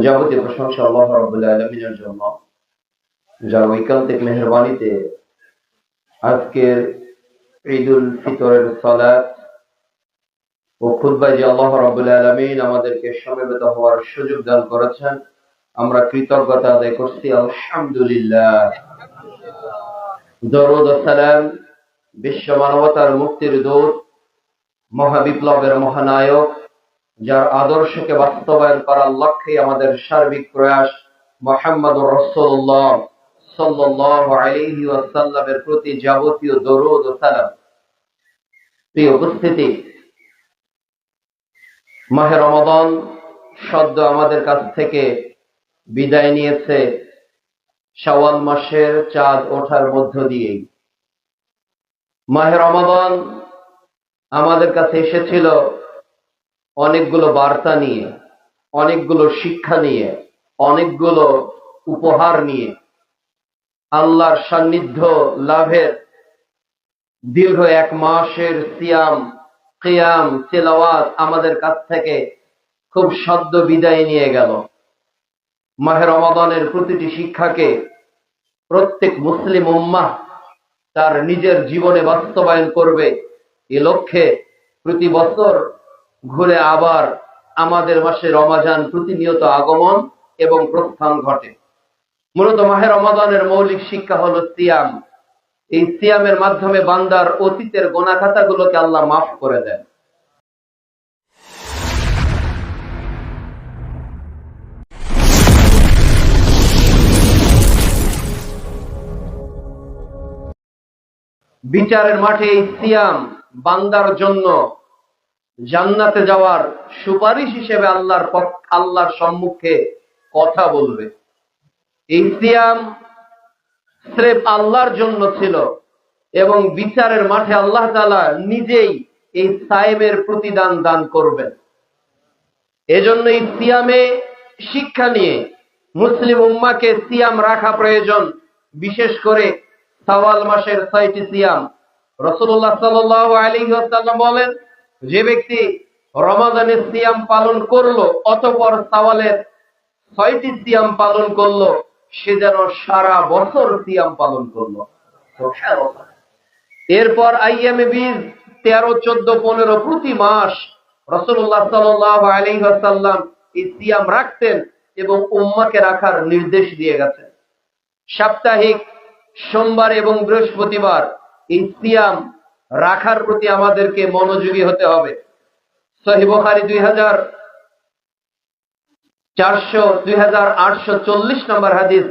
যাবতীয় প্রশংসা আল্লাহ রাব্বুল আলামিনের জন্য, যার ঐকান্তিক মেহেরবানিতে আজকের ঈদুল ফিতরের সালাত ও খুতবায় যে আল্লাহ রাব্বুল আলামিন আমাদেরকে সমবেত হওয়ার সুযোগ দান করেছেন, আমরা কৃতজ্ঞতা আদায় করছি। আলহামদুলিল্লাহ। দরুদ ও সালাম বিশ্ব মানবতার মুক্তির দূত, মহাবিপ্লবের মহানায়ক, যার আদর্শকে বাস্তবায়ন করার লক্ষ্যে আমাদের সার্বিক প্রয়াস, মুহাম্মদুর রাসূলুল্লাহ সাল্লাল্লাহু আলাইহি ওয়াসাল্লামের প্রতি যাবতীয় দরুদ ও সালাম। প্রিয় উপস্থিতি, মাহে রমাদান সদ্য আমাদের কাছ থেকে বিদায় নিয়েছে শাওয়াল মাসের চাঁদ ওঠার মধ্য দিয়েই। মাহে রমাদান আমাদের কাছে এসেছিল অনেকগুলো বার্তা নিয়ে, অনেকগুলো শিক্ষা নিয়ে, অনেকগুলো উপহার নিয়ে। আল্লাহর সান্নিধ্য লাভের দীর্ঘ এক মাসের সিয়াম, কিয়াম, তিলাওয়াত আমাদের কাছ থেকে খুব সদ্য বিদায় নিয়ে গেল। মাহে রমাদানের প্রতিটি শিক্ষাকে প্রত্যেক মুসলিম উম্মাহ তার নিজের জীবনে বাস্তবায়ন করবে, এ লক্ষ্যে প্রতি বছর ঘুরে আবার আমাদের মাসে রমাজান প্রতিনিয়ত আগমন এবং প্রস্থান ঘটে। মূলত মাহে রমাদানের মৌলিক শিক্ষা হলো সিয়াম। এই সিয়ামের মাধ্যমে বান্দার অতীতের গুনাহ খাতাগুলোকে আল্লাহ মাফ করে দেন। বিচারের মাঠে এই সিয়াম বান্দার জন্য জান্নাতে যাওয়ার সুপারিশ হিসেবে আল্লাহর সম্মুখে কথা বলবে। এই সিয়াম স্রেফ আল্লাহর জন্য ছিল এবং বিচারের মাঠে আল্লাহ তাআলা নিজেই এই সায়েমের প্রতিদান দান করবেন। এজন্য এই সিয়ামে শিক্ষা নিয়ে মুসলিম উম্মাহকে সিয়াম রাখা প্রয়োজন। বিশেষ করে শাওয়াল মাসের ৬টি সিয়াম। রাসূলুল্লাহ সাল্লাল্লাহু আলাইহি ওয়াসাল্লাম বলেন, যে ব্যক্তি রমাদানের সিয়াম পালন করলো অতঃপর শাওয়ালের ৬টি সিয়াম পালন করলো, সে যেন সারা বছর সিয়াম পালন করলো। এরপর আইয়ামে বীজ ১৩, ১৪, ১৫ প্রতি মাস রাসূলুল্লাহ সাল্লাল্লাহু আলাইহি ওয়াসাল্লাম এই সিয়াম রাখতেন এবং উম্মাহকে রাখার নির্দেশ দিয়ে গেছেন। সাপ্তাহিক সোমবার এবং বৃহস্পতিবার এই সিয়াম রাখার প্রতি আমাদেরকে মনোযোগী হতে হবে। সহিহ বুখারী ২৮৪০ নম্বর হাদিস,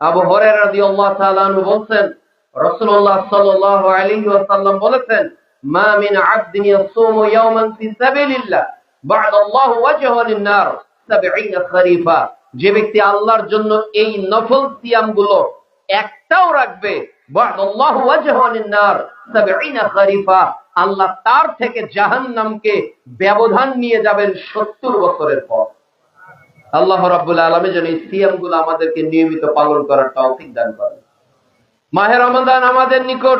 আবু হুরায়রা রাদিয়াল্লাহু তাআলা আনহু বলেন, রাসূলুল্লাহ সাল্লাল্লাহু আলাইহি ওয়াসাল্লাম বলেছেন, মা মিন আবদিন ইয়াসুমু ইয়াওমান ফি সাবিলিল্লাহ বা'দাল্লাহু ওয়াজহু লিন-নার ৭০ খরিফা। যে ব্যক্তি আল্লাহর জন্য এই নফল সিয়ামগুলো একটাও রাখবে, বা'দাল্লাহু ওয়াজহু লিন-নার ৭০ খরিফা, আল্লাহ তার থেকে জাহান্নামকে ব্যবধান নিয়ে যাবেন ৭০ বছরের পর। আল্লাহ রাব্বুল আলামিন যেন এই সিয়ামগুলো আমাদেরকে নিয়মিত পালন করার তৌফিক দান করেন। মাহে রমাদান আমাদের নিকট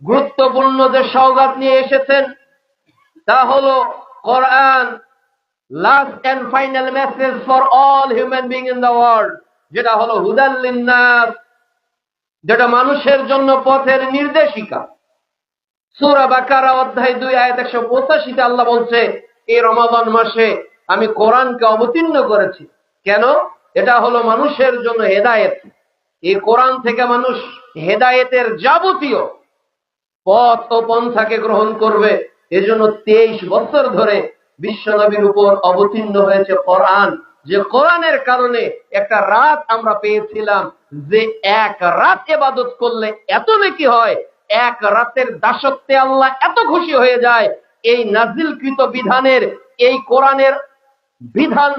গুরুত্বপূর্ণ যে সওগাত নিয়ে এসেছেন তা হলো Quran, last and final message for all human being in the world, যেটা হলো হুদাল লিন-নাস, যেটা মানুষের জন্য পথের নির্দেশিকা। সূরা বাকারা অধ্যায় ২ আয়াত ১৮৫ আল্লাহ বলছে, এই রমাদান মাসে আমি কোরআনকে অবতীর্ণ করেছি। কেন? এটা হলো মানুষের জন্য হেদায়েত। এই কোরআন থেকে মানুষ হেদায়েতের যাবতীয় পথ ও পন্থাকে গ্রহণ করবে। এজন্য ২৩ বছর ধরে বিশ্বনবীর উপর অবতীর্ণ হয়েছে কোরআন, যে কোরআনের কারণে একটা রাত আমরা পেয়েছিলাম, যে এক রাত ইবাদত করলে এত নেকি হয়, এক রাতের দাসত্বে আল্লাহ এত খুশি হয়ে যায়। এই নাজিলকৃত বিধানের, এই কোরআনের বিধান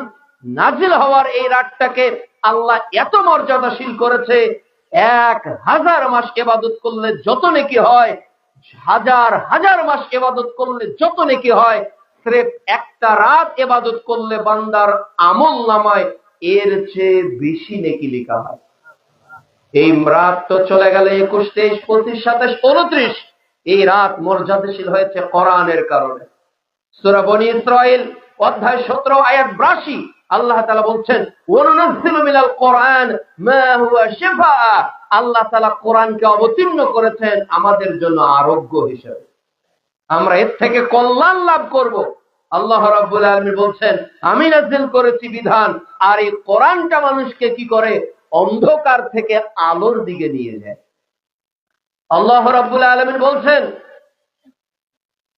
নাজিল হওয়ার এই রাতটাকে আল্লাহ এত মর্যাদাশীল করেছে, ১০০০ মাস ইবাদত করলে যত নেকি হয়, হাজার হাজার মাস ইবাদত করলে যত নেকি হয়, স্রেফ একটা রাত ইবাদত করলে বান্দার আমলনামায় এর চেয়ে বেশি নেকি লেখা হয়। এই রাত তো চলে গেল ২১, ২৩, ২৫, ২৭, ২৯। এই রাত মর্যাদাশীল হয়েছে কোরআনের কারণে। সূরা বনী ইসরাঈল অধ্যায় ১৭ আয়াত ৮২ আল্লাহ তাআলা বলছেন ওয়ানুনাজ্জিলু মিনাল কোরআন মা হুয়া শিফাআ, আল্লাহ তাআলা কোরআনকে অবতীর্ণ করেছেন আমাদের জন্য আরোগ্য হিসেবে, আমরা এর থেকে কল্যাণ লাভ করব। আল্লাহ রাব্বুল আলামিন বলছেন আমি নাযিল করেছি বিধান, আর এই কোরআনটা মানুষকে কি করে, অন্ধকার থেকে আলোর দিকে নিয়ে যায়। আল্লাহ রাব্বুল আলামিন বলছেন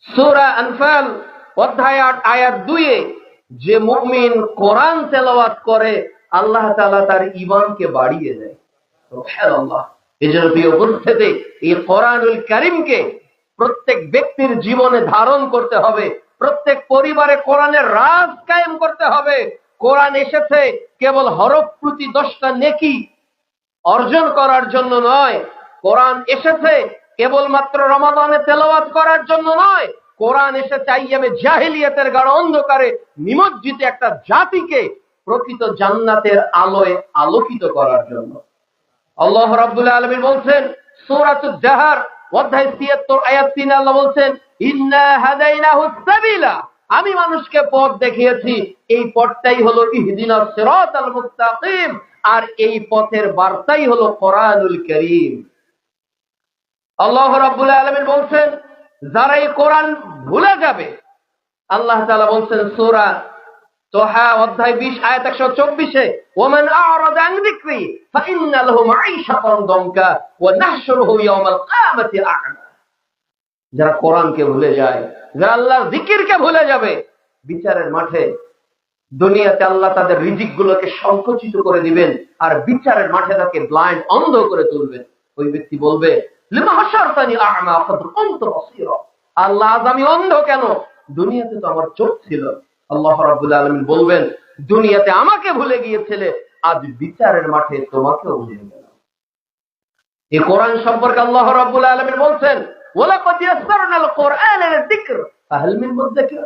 সূরা আনফাল অধ্যায় ৮ আয়াত ২-এ, যে মুমিন কোরআন তেলাওয়াত করে আল্লাহ তাআলা তার ঈমানকে বাড়িয়ে দেয়। সুবহানাল্লাহ। এজন্য প্রিয় উপস্থিতি, এই কোরআনুল কারীমকে প্রত্যেক ব্যক্তির জীবনে ধারণ করতে হবে, প্রত্যেক পরিবারে কোরআনের রাজ কায়েম করতে হবে। কোরআন এসেছে কেবল হরফ প্রতি 10টা নেকি অর্জন করার জন্য নয়, কোরআন এসেছে কেবলমাত্র রমাদানে তেলাওয়াত করার জন্য নয়, কোরআন এসেছে আইয়ামে জাহিলিয়াতের গাঢ় অন্ধকারে নিমজ্জিত একটা জাতিকে প্রকৃত জান্নাতের আলোয় আলোকিত করার জন্য। আল্লাহ রাব্বুল আলামিন বলছেন সূরাতুজ জাহর অধ্যায় ৭৩ আয়াত ৩, আল্লাহ বলছেন ইন্না হাদাইনাহুস সাবিলা, আমি মানুষকে পথ দেখিয়েছি, এই পথটাই হলো ইহদিনাস সিরাতাল মুস্তাকিম, আর এই পথের বার্তাই হলো কোরআনুল কারীম। আল্লাহ রাব্বুল আলামিন বলছেন যারা এই কোরআন ভুলে যাবে, আল্লাহ তাআলা বলছেন সূরা তোহা অধ্যায় ২০ আয়াত ১২৪-এ ওমান আ'রাদা আন যিকরি ফাইন্না লাহু মাঈশাতান দানকা ওয়া নাহশুরুহু ইয়াওমাল কিয়ামাতি আ'মা, যারা কোরআনকে ভুলে যায়, যারা আল্লাহর জিকিরকে ভুলে যাবে, বিচারের মাঠে দুনিয়াতে আল্লাহ তাদের রিজিক গুলোকে সংকুচিত করে দিবেন, আর বিচারের মাঠে তাকে ব্লাইন্ড, অন্ধ করে তুলবেন। ওই ব্যক্তি বলবে লিমা হাশারতানি আ'মা ফাদ কুনতু বাসীরা, আল্লাহ আজ আমি অন্ধ কেন, দুনিয়াতে তো আমার চোখ ছিল। আল্লাহ রাব্বুল আলামিন বলবেন দুনিয়াতে আমাকে ভুলে গিয়েছিলে, আজ বিচারের মাঠে তোমাকেও ভুলে গেলাম। এই কোরআন সম্পর্কে আল্লাহ রাব্বুল আলামিন বলছেন ওয়ালাকাদ ইয়াসসারনাল কোরআনা লিযিকর ফাহাল মিন মুদ্দাকির,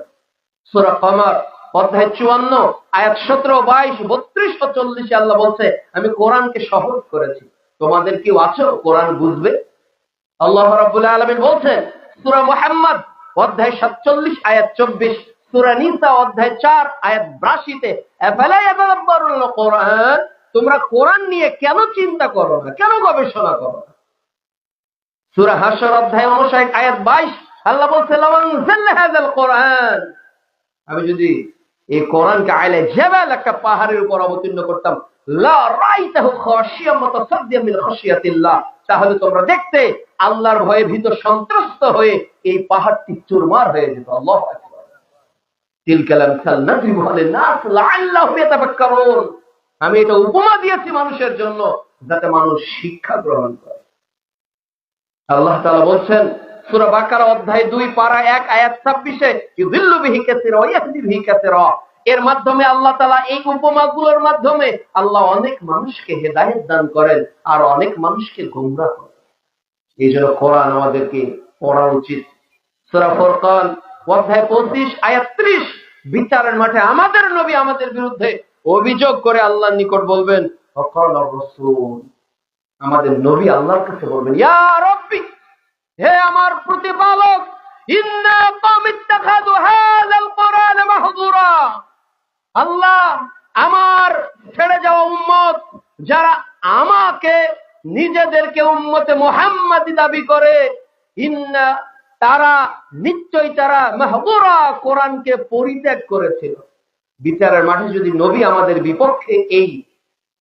সূরা কমর অধ্যায় ৫৪ আয়াত ১৭, ২২, ৩২ ও ৪০-এ আল্লাহ বলছে আমি কোরআনকে সহজ করেছি, তোমাদের কেউ আছো কোরআন বুঝবে? আল্লাহ রাব্বুল আলামিন বলছেন সূরা মুহাম্মদ অধ্যায় ৪৭ আয়াত ২৪, সূরা নিসা অধ্যায় ৪ আয়াত ৮২-তে আফালা ইয়াতাদাব্বারুল কোরআন, তোমরা কোরআন নিয়ে কেন চিন্তা করো না, কেন গবেষণা করো না? সূরা হাশর অধ্যায় ৫৯ আয়াত ২২ আল্লাহ বলছে লাউ আনজালনা হাযাল কোরআন, আমি যদি এই কোরআনকে আইলা জাবাল, একটা পাহাড়ের উপর অবতীর্ণ করতাম, লা রাইতাহু খাশিয়াম মুতাসাদ্দিয়াম মিন খাশিয়াতিল্লাহ, তাহলে তোমরা দেখতে আল্লাহর ভয়ে ভীত সন্ত্রস্ত হয়ে এই পাহাড়টি চুরমার হয়ে যেত। আল্লাহু আকবার। তিলকাল আমসাল নাদরিবুহা লিন-নাস লাআল্লাহুম ইয়াতাফাক্কারুন, আমি এটা উপমা দিয়েছি মানুষের জন্য যাতে মানুষ শিক্ষা গ্রহণ করে। আল্লাহ তাআলা বলছেন সূরা বাকারা অধ্যায় ২ পারা ১ আয়াত ২৬-এ ইযিল্লু বিহি কাসীরা ওয়া ইয়াহদি বিহি কাসীরা, এর মাধ্যমে আল্লাহ তাআলা এই উপমাগুলোর মাধ্যমে আল্লাহ অনেক মানুষকে হেদায়েত দান করেন আর অনেক মানুষকে গোমরাহ করেন। এইজন্য কোরআন আমাদেরকে পড়া উচিত। সূরা ফুরকান অধ্যায় ২৫ আয়াত ৩০, বিচারের মাঠে আমাদের নবী আমাদের বিরুদ্ধে অভিযোগ করে আল্লাহর নিকট বলবেন ওয়াকালার রাসূল, আমাদের নবী আল্লাহর কাছে বলবেন ইয়া রাব্বি, হে আমার প্রতিপালক, ইন্না কওমি ইত্তাখাযু হাযাল কোরআন মাহজুরা, আল্লাহ আমার ছেড়ে যাওয়া উম্মত যারা আমাকে নিজেদেরকে উম্মতে মুহাম্মাদি দাবি করে, ইন্না তারা নিশ্চয়ই তারা মাহজুরা কোরআনকে পরিত্যাগ করেছিল। বিচারের মাঠে যদি নবী আমাদের বিপক্ষে এই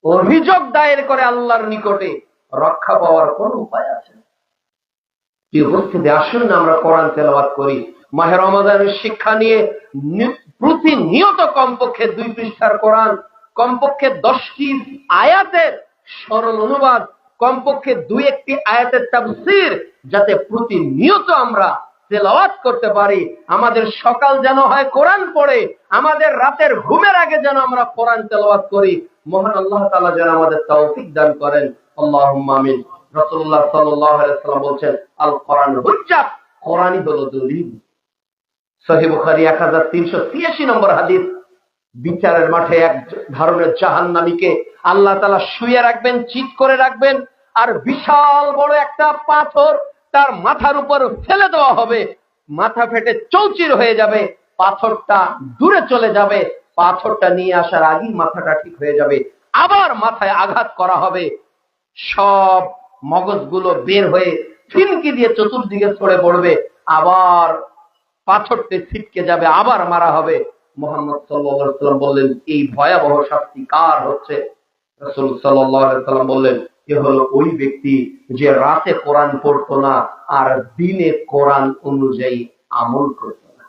অভিযোগ দায়ের করে আল্লাহর নিকটে, রক্ষা পাওয়ার কোন উপায় আছে? উপস্থিতি আসুন না আমরা কোরআন তেলাওয়াত করি। মাহে রমাদানের শিক্ষা নিয়ে প্রতিনিয়ত কমপক্ষে ২ পৃষ্ঠার কোরআন, কমপক্ষে ১০টি আয়াতের সরল অনুবাদ, কমপক্ষে ২-১টি আয়াতের তাফসীর, যাতে প্রতিনিয়ত আমরা তেলাওয়াত করতে পারি। আমাদের সকাল যেন হয় কোরআন পড়ে, আমাদের রাতের ঘুমের আগে যেন আমরা কোরআন তেলাওয়াত করি। মহান আল্লাহ তাআলা যেন আমাদের তৌফিক দান করেন। আল্লাহুম্মা আমিন। রাসূলুল্লাহ সাল্লাল্লাহু আলাইহি ওয়াসাল্লাম বলেন আল কোরআন হুজ্জাত, কোরআনই হলো দলিল। সহিহ বুখারী ১৩৮৩ নম্বর হাদিস। বিচারের মাঠে এক ধরনের জাহান্নামীকে আল্লাহ তাআলা শুয়ে রাখবেন, চিৎ করে রাখবেন, আর বিশাল বড় একটা পাথর তার মাথার উপর ফেলে দেওয়া হবে, মাথা ফেটে চৌচির হয়ে যাবে, পাথরটা দূরে চলে যাবে, পাথরটা নিয়ে আসার আগেই মাথাটা ঠিক হয়ে যাবে, আবার মাথায় আঘাত করা হবে, সব মগজগুলো বের হয়ে ফিনকি দিয়ে চতুর্দিকে ছড়ে পড়বে, আবার পাথরটি ছিটকে যাবে, আবার মারা হবে। মুহাম্মদ সাল্লাল্লাহু আলাইহি ওয়াসাল্লাম বললেন, এই ভয়াবহ শাস্তি কার হচ্ছে? রাসূল সাল্লাল্লাহু আলাইহি ওয়াসাল্লাম বললেন, এ হলো ওই ব্যক্তি যে রাতে কোরআন পড়তো না আর দিনে কোরআন অনুযায়ী আমল করতো না।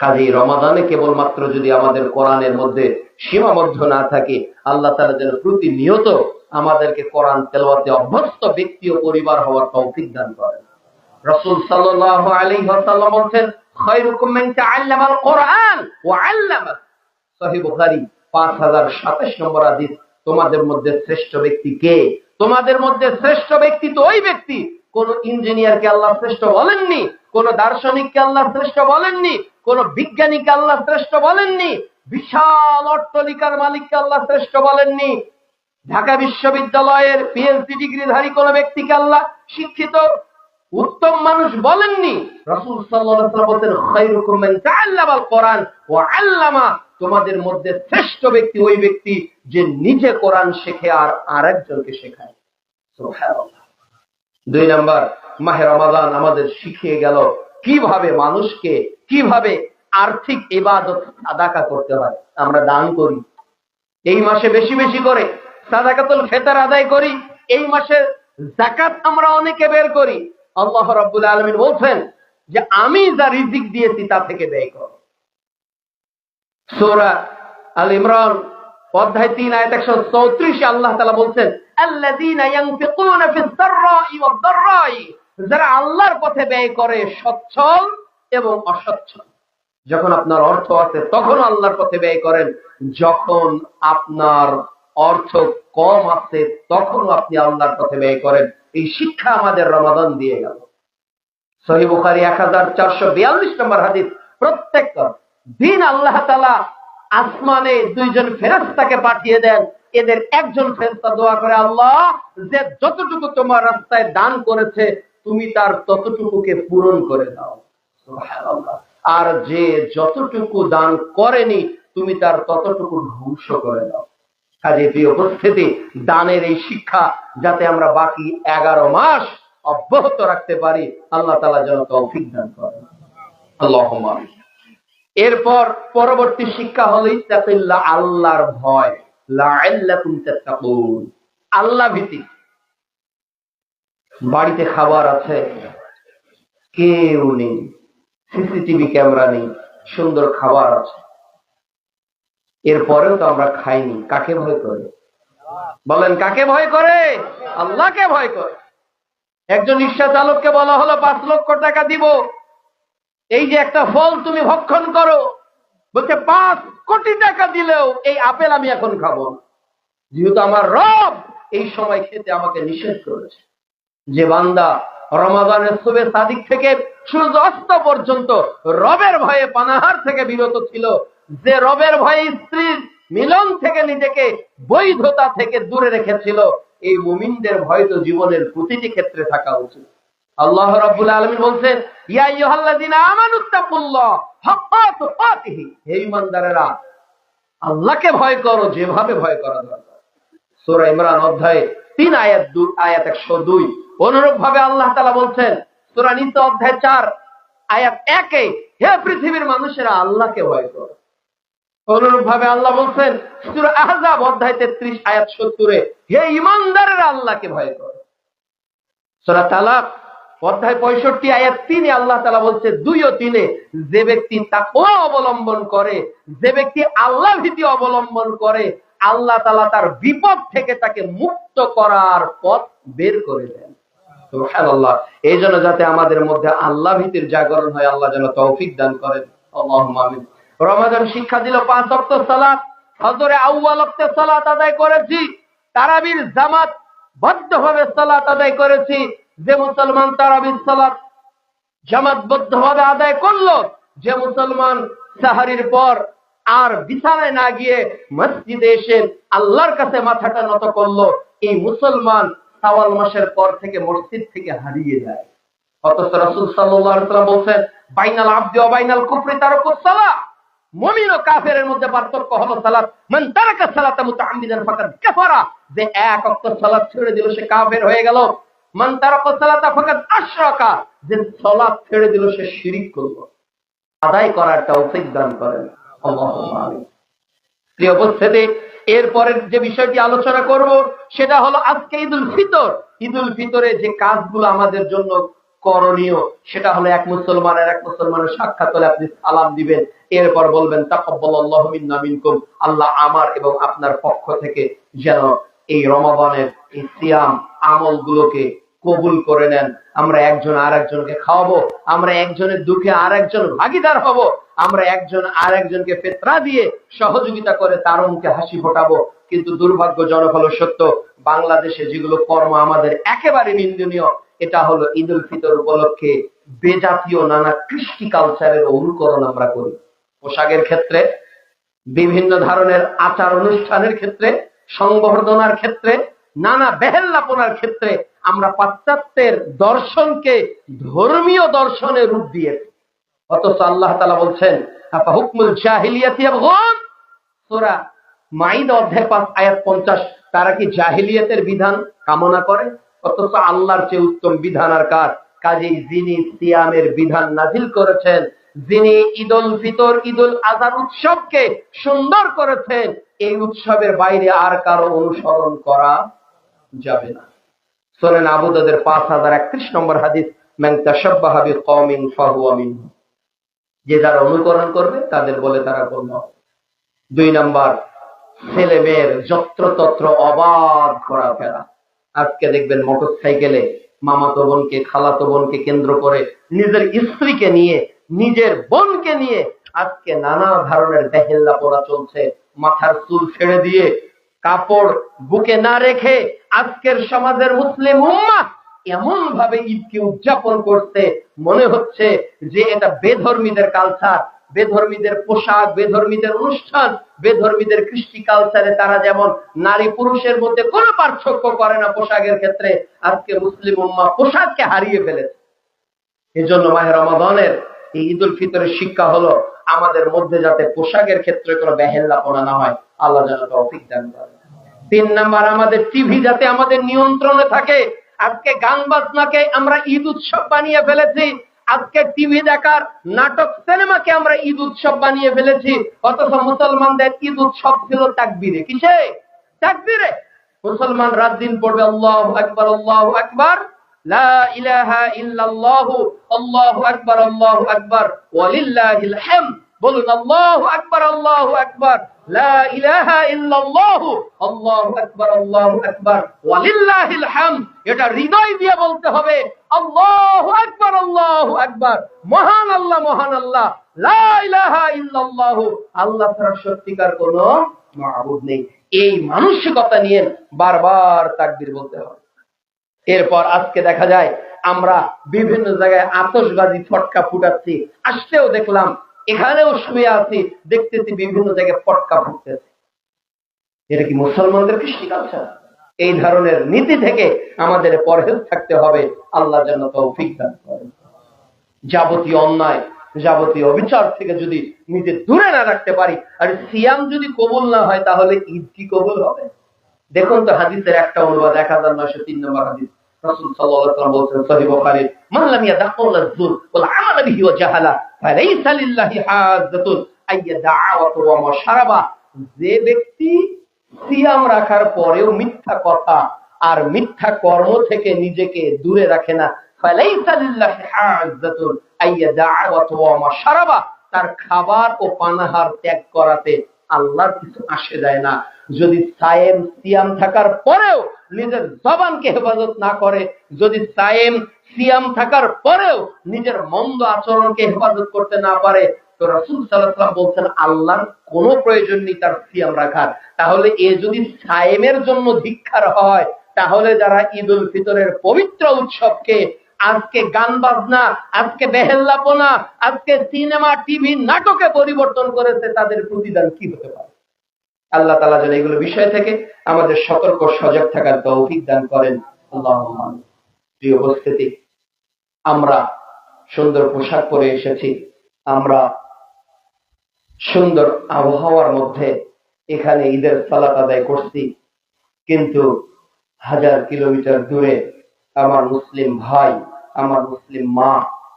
কাজেই রমাদানে কেবলমাত্র যদি আমাদের কোরআনের মধ্যে সীমাবদ্ধ না থাকে, আল্লাহ তাআলা যেন প্রতিনিয়ত আমাদেরকে কোরআন তেলাওয়াতে অভ্যস্ত ব্যক্তি ও পরিবার হওয়ার তৌফিক দান করেন। রাসূল সাল্লাল্লাহু আলাইহি ওয়াসাল্লাম বলেন, খায়রুকুম মান তাআল্লামাল কোরআন ওয়া আল্লামা। সহিহ বুখারী 5027 নম্বর হাদিস। তোমাদের মধ্যে শ্রেষ্ঠ ব্যক্তি কে? তোমাদের মধ্যে শ্রেষ্ঠ ব্যক্তি তো ওই ব্যক্তি, কোন ইঞ্জিনিয়ারকে আল্লাহ শ্রেষ্ঠ বলেননি, কোন দার্শনিককে আল্লাহ শ্রেষ্ঠ বলেননি, কোন বিজ্ঞানীকে আল্লাহ শ্রেষ্ঠ বলেননি, বিশাল অট্টালিকার মালিককে আল্লাহ শ্রেষ্ঠ বলেননি, ঢাকা বিশ্ববিদ্যালয়ের পিএইচডি ডিগ্রিধারী কোন ব্যক্তিকে আল্লাহ শিক্ষিত উত্তম মানুষ বলেননি। রাসূল সাল্লাল্লাহু আলাইহি ওয়াসাল্লাম বলেন, খায়রুকুম মান তাআল্লামাল কোরআন ওয়া আল্লামা। তোমাদের মধ্যে শ্রেষ্ঠ ব্যক্তি ওই ব্যক্তি যে নিজে কোরআন শেখে আর আরেকজনকে শেখায়। সুবহানাল্লাহ। 2 নাম্বার, মাহে রমাদান আমাদের শিখিয়ে গেল কিভাবে মানুষকে কিভাবে আর্থিক ইবাদত সাদাকা করতে হয়। আমরা দান করি, এই মাসে বেশি বেশি করে সাদাকাতুল ফিতর আদায় করি, এই মাসে যাকাত আমরা অনেকে বের করি। আল্লাহ রাব্বুল আলামিন বলছেন যে আমি যা রিজিক দিয়েছি তা থেকে ব্যয় করো। সূরা আল ইমরান অধ্যায় 3 আয়াত 134 আল্লাহ তাআলা বলছেন, আল্লাযীনা ইয়ানফিকুনা ফিস সাররাই ওয়াদ দাররাই। যারা আল্লাহর পথে ব্যয় করে সচ্ছল এবং অসচ্ছল। যখন আপনার অর্থ আছে তখন আল্লাহর পথে ব্যয় করেন, যখন আপনার অর্থ কম আছে তখন আপনি আল্লাহর পথে ব্যয় করেন। এই শিক্ষা আমাদের রমাদান দিয়ে গেল। সহিহ বুখারী 1442 নম্বর হাদিস। প্রত্যেক দিন আল্লাহ তাআলা আসমানে 2 জন ফেরেশতাকে পাঠিয়ে দেন। এদের একজন ফেরেশতা দোয়া করে, আল্লাহ যে যতটুকু তোমার রাস্তায় দান করেছে তুমি তার ততটুকুকে পূরণ করে দাও। সুবহানাল্লাহ। আর যে যতটুকু দান করেনি তুমি তার ততটুকু ধ্বংস করে দাও। কাজে প্রিয় উপস্থিতি, দানের এই শিক্ষা যাতে আমরা বাকি 11 মাস অব্যাহত রাখতে পারি, আল্লাহ তাআলা যেন তৌফিক দান করেন। আল্লাহুম্মা আমিন। এরপর পরবর্তী শিক্ষা হলো ইত্তাকিল্লাহ, আল্লাহর ভয়, লাআল্লাকুম তাত্তাকুন, আল্লাহ ভীতি। বাড়িতে খাবার আছে, কেউ নেই, সিসিটিভি ক্যামেরা নেই, সুন্দর খাবার আছে, এরপরেও তো আমরা খাইনি। কাকে ভয় করে? বলেন কাকে ভয় করে? আল্লাহকে ভয় করে। একজন রিকশা চালককে বলা হলো 5 লক্ষ টাকা দিব, এই যে একটা ফল তুমি ভক্ষণ করো। বলছে 5 কোটি টাকা দিলেও এই আপেল আমি এখন খাবো না, যেহেতু আমার রব এই সময় খেতে আমাকে নিষেধ করেছে। যে বান্দা রমাদানের সুবে সাদিক থেকে সূর্য অস্ত পর্যন্ত রবের ভয়ে পানাহার থেকে বিরত ছিল, যে রবের ভয়ে স্ত্রীর মিলন থেকে নিজেকে বৈধতা থেকে দূরে রেখেছিল, এই মুমিনদের ভয় তো জীবনের প্রতিটি ক্ষেত্রে থাকা উচিত। আল্লাহ রাব্বুল আলামিন বলছেন, ইয়া আইয়ুহাল্লাযীনা আমানুত্তাকুল্লাহ হাক্কা তুকাতিহি। হে ঈমানদারেরা, আল্লাহকে ভয় করো যেভাবে ভয় করা দরকার। সূরা ইমরান অধ্যায় 3 আয়াত 102। অনুরূপ ভাবে আল্লাহ তাআলা বলছেন সূরা নিসা অধ্যায় 4 আয়াত 1-এ, হে পৃথিবীর মানুষেরা আল্লাহকে ভয় করো। অনুরূপ ভাবে আল্লাহ বলছেন সূরা আহজাব অধ্যায় 33 আয়াত 70-এ, হে ঈমানদারেরা আল্লাহকে ভয় করো। সূরা তালাক অধ্যায় 65 আয়াত 3-এ আল্লাহ তাআলা বলছে 2 ও 3-এ, যে ব্যক্তি তাকওয়া অবলম্বন করে, যে ব্যক্তি আল্লাহ ভীতি অবলম্বন করে, আল্লাহ তাআলা তার বিপদ থেকে তাকে মুক্ত করার পথ বের করে দেন। সুবহানাল্লাহ। এই জন্য যাতে আমাদের মধ্যে আল্লাহ ভীতির জাগরণ হয়, আল্লাহ যেন তৌফিক দান করেন। আল্লাহুম্মা আমিন। রমাদান শিক্ষা দিল 5 ওয়াক্ত সালাত। ফজরে আউয়াল ওয়াক্তে সালাত আদায় করেছি, তারাবির জামাত বদ্ধভাবে সালাত আদায় করেছি। যে মুসলমান তারাবির সালাত জামাতবদ্ধভাবে আদায় করলো, যে মুসলমান সাহারির পর আর বিছানায় না গিয়ে মসজিদে এসে আল্লাহর কাছে মাথাটা নত করলো, এই মুসলমান শাওয়াল মাসের পর থেকে মসজিদ থেকে হারিয়ে যায়। অথচ রাসূল সাল্লাল্লাহু আলাইহি ওয়াসাল্লাম বলেন, বাইনাল আবদি ওয়া বাইনাল কুফরি তারকুস সালাহ। মুমিন ও কাফেরের মধ্যে পার্থক্য হলো সালাত। মান তারাকা সালাতা মুতাআম্মিদান ফাকাদ কাফারা, যে এক ওয়াক্ত সালাত ছেড়ে দিল সে কাফের হয়ে গেল। মান তারাকা সালাতা ফাকাদ আশরাকা, যে সালাত ছেড়ে দিল সে শিরক করলো। আদায় করার তৌফিক দান করেন আল্লাহুম্মা আমিন। প্রিয় উপস্থিতি, এরপরের যে বিষয়টি আলোচনা করব সেটা হলো আজকে ঈদুল ফিতর। ঈদুল ফিতরে যে কাজগুলো আমাদের জন্য করণীয় সেটা হলো এক মুসলমানের সাক্ষাৎ হলে আপনি সালাম দিবেন, এরপর বলবেন তাকাব্বালাল্লাহু মিন্না মিনকুম, আল্লাহ আমার এবং আপনার পক্ষ থেকে যেন এই রমাদানের এই সিয়াম আমলগুলোকে কবুল করে নেন। আমরা একজন আরেকজনকে খাওয়াবো, আমরা একজনের দুঃখে আরেকজন ভাগীদার হব, আমরা একজন আরেকজনকে ফিতরা দিয়ে সহযোগিতা করে তার মুখে হাসি ফোটাবো। কিন্তু দুর্ভাগ্যজনক হলো সত্য, বাংলাদেশে যেগুলো কর্ম আমাদের একেবারে নিন্দনীয়, এটা হলো ঈদুল ফিতর উপলক্ষে বেজাতীয় নানা কৃষ্টি কালচারের অনুকরণ আমরা করি। পোশাকের ক্ষেত্রে, বিভিন্ন ধরনের আচার অনুষ্ঠানের ক্ষেত্রে, সংবর্ধনার ক্ষেত্রে, নানা বেহেল্লাপনার ক্ষেত্রে আমরা পাশ্চাত্যের দর্শনকে ধর্মীয় দর্শনের রূপ দিয়েছি। অথচ আল্লাহ তাআলা বলছেন আফা হুকমুল জাহিলিয়াতি ইয়াবগুন, সূরা মাইদা অধ্যায় 5 আয়াত 50, তারা কি জাহিলিয়াতের বিধান কামনা করে? অথচ আল্লাহর চেয়ে উত্তম বিধান আর কার? কাজেই যিনি সিয়ামের বিধান নাজিল করেছেন, যিনি ঈদুল ফিতর ঈদুল আজহার উৎসবকে সুন্দর করেছেন, এই উৎসবের বাইরে আর কারো অনুসরণ করা যাবে না। সুনান আবু দাউদের 5031 নম্বর হাদিস, মান তাশাব্বাহা বিকওমিন ফাহুয়া মিনহুম, যে যারা অনুকরণ করবে তাদের বলে তারা গণ্য। 2 নাম্বার, ছেলে মেয়ের যত্রতত্র অবাধ ঘোরাফেরা। আজকে দেখবেন মোটরসাইকেলে মামাতো বোনকে, খালাতো বোনকে কেন্দ্র করে, নিজের স্ত্রীকে নিয়ে, নিজের বোনকে নিয়ে আজকে নানা ধরনের বেহেল্লাপনা চলছে। মাথার চুল ছেড়ে দিয়ে, কাপড় বুকে না রেখে আজকের সমাজের মুসলিম উম্মাহ এমন ভাবে ঈদকে উদযাপন করতে মনে হচ্ছে যে এটা বেধর্মীদের কালচার, বেধর্মীদের পোশাক, বেধর্মীদের অনুষ্ঠান, বেধর্মীদের কৃষ্টি কালচারে তারা যেমন নারী পুরুষের মধ্যে কোনো পার্থক্য করে না পোশাকের ক্ষেত্রে, আজকে মুসলিম উম্মাহ পোশাককে হারিয়ে ফেলেছে। এজন্য মাহে রমাদানের এই ঈদুল ফিতরের শিক্ষা হলো আমাদের মধ্যে যাতে পোশাকের ক্ষেত্রে কোনো বেহেল্লাপনা না হয়, আল্লাহ যেন তৌফিক দান করেন। 3 নাম্বার, আমাদের টিভি যাতে আমাদের নিয়ন্ত্রণে থাকে। আজকে গান বাজনাকে আমরা ঈদ উৎসব বানিয়ে ফেলেছি, আজকে টিভি দেখার নাটক সিনেমাকে আমরা ঈদ উৎসব বানিয়ে ফেলেছি। অথচ মুসলমানদের ঈদ উৎসব ছিল তাকবীরে। কিসে? তাকবীরে। মুসলমান রাত দিন পড়বে আল্লাহু আকবার, আল্লাহু আকবার, লা ইলাহা ইল্লাল্লাহু, আল্লাহু আকবার, আল্লাহু আকবার, ওয়ালিল্লাহিল হামদ। বলুন আল্লাহু আকবার, আল্লাহু আকবার, লা ইলাহা ইল্লাল্লাহু, আল্লাহু আকবার, আল্লাহু আকবার, ওয়ালিল্লাহিল হামদ। এটা হৃদয় দিয়ে বলতে হবে, আল্লাহু আকবার, আল্লাহু আকবার, মহান আল্লাহ, মহান আল্লাহ, লা ইলাহা ইল্লাল্লাহু, আল্লাহ ছাড়া সত্যিকার কোনো মাবুদ নেই। এই মানসিকতা নিয়ে বারবার তাকবীর বলতে হবে। এরপর আজকে দেখা যায় আমরা বিভিন্ন জায়গায় আতশবাজি ফটকা ফুটাচ্ছি। আসতেও দেখলাম, এখানেও শুয়ে আছি, দেখতেছি বিভিন্ন জায়গায় ফটকা ফুটতেছে। এটা কি মুসলমানদের কৃষ্টি কালচার? এই ধরনের নীতি থেকে আমাদের পরহেজ থাকতে হবে। আল্লাহ যেন তৌফিক দান করেন। যাবতীয় অন্যায়, যাবতীয় অবিচার থেকে যদি নিজে দূরে না রাখতে পারি, আর সিয়াম যদি কবুল না হয় তাহলে ঈদ কি কবুল হবে? দেখুন তো হাদিসের একটা অনুবাদ, 1903 নম্বর হাদিস। রাসূল সাল্লাল্লাহু আলাইহি ওয়াসাল্লাম বলেছেন সহিহ বুখারী, মান লাম ইয়াদাকুল আয-যুর ওয়াল আমাল বিহি ওয়া জাহালা ফালাইসা লিল্লাহি হাজ্জাতুন আইয়াদা'ওয়াতু ওয়া মাশরাবা। যে ব্যক্তি সিয়াম রাখার পরেও মিথ্যা কথা আর মিথ্যা কর্ম থেকে নিজেকে দূরে রাখে না, ফালাইসা লিল্লাহি হাজ্জাতুন আইয়াদা'ওয়াতু ওয়া মাশরাবা, তার খাবার ও পানাহার ত্যাগ করাতে আল্লাহর কিছু আসে যায় না। যদি সিয়াম থাকার পরেও নিজের জবানকে হেফাজত না করে, যদি সিয়াম থাকার পরেও নিজের মন্দ আচরণকে হেফাজত করতে না পারে, তো রাসূল সাল্লাল্লাহু আলাইহি ওয়াসাল্লাম বলছেন আল্লাহর কোনো প্রয়োজন নেই তার সিয়াম রাখার। তাহলে এ যদি সায়েমের জন্য ধিক্কার হয়, তাহলে যারা ঈদুল ফিতরের পবিত্র উৎসবকে আজকে গান বাজনা, আজকে বেহেল্লাপনা, আজকে সিনেমা, টিভি, নাটকে পরিবর্তন করেছে, তাদের প্রতিদান কি হতে পারে? আল্লাহ তাআলা যেন এগুলো বিষয় থেকে আমাদের সতর্ক সজাগ থাকার তৌফিক দান করেন। আল্লাহুম্মা আমিন। প্রিয় উপস্থিতি, আমরা সুন্দর পোশাক পরে এসেছি, আমরা সুন্দর আবহাওয়ার মধ্যে এখানে ঈদের সালাত আদায় করছি, কিন্তু 1000 কিলোমিটার দূরে আমার মুসলিম ভাই, আমার মুসলিম মা,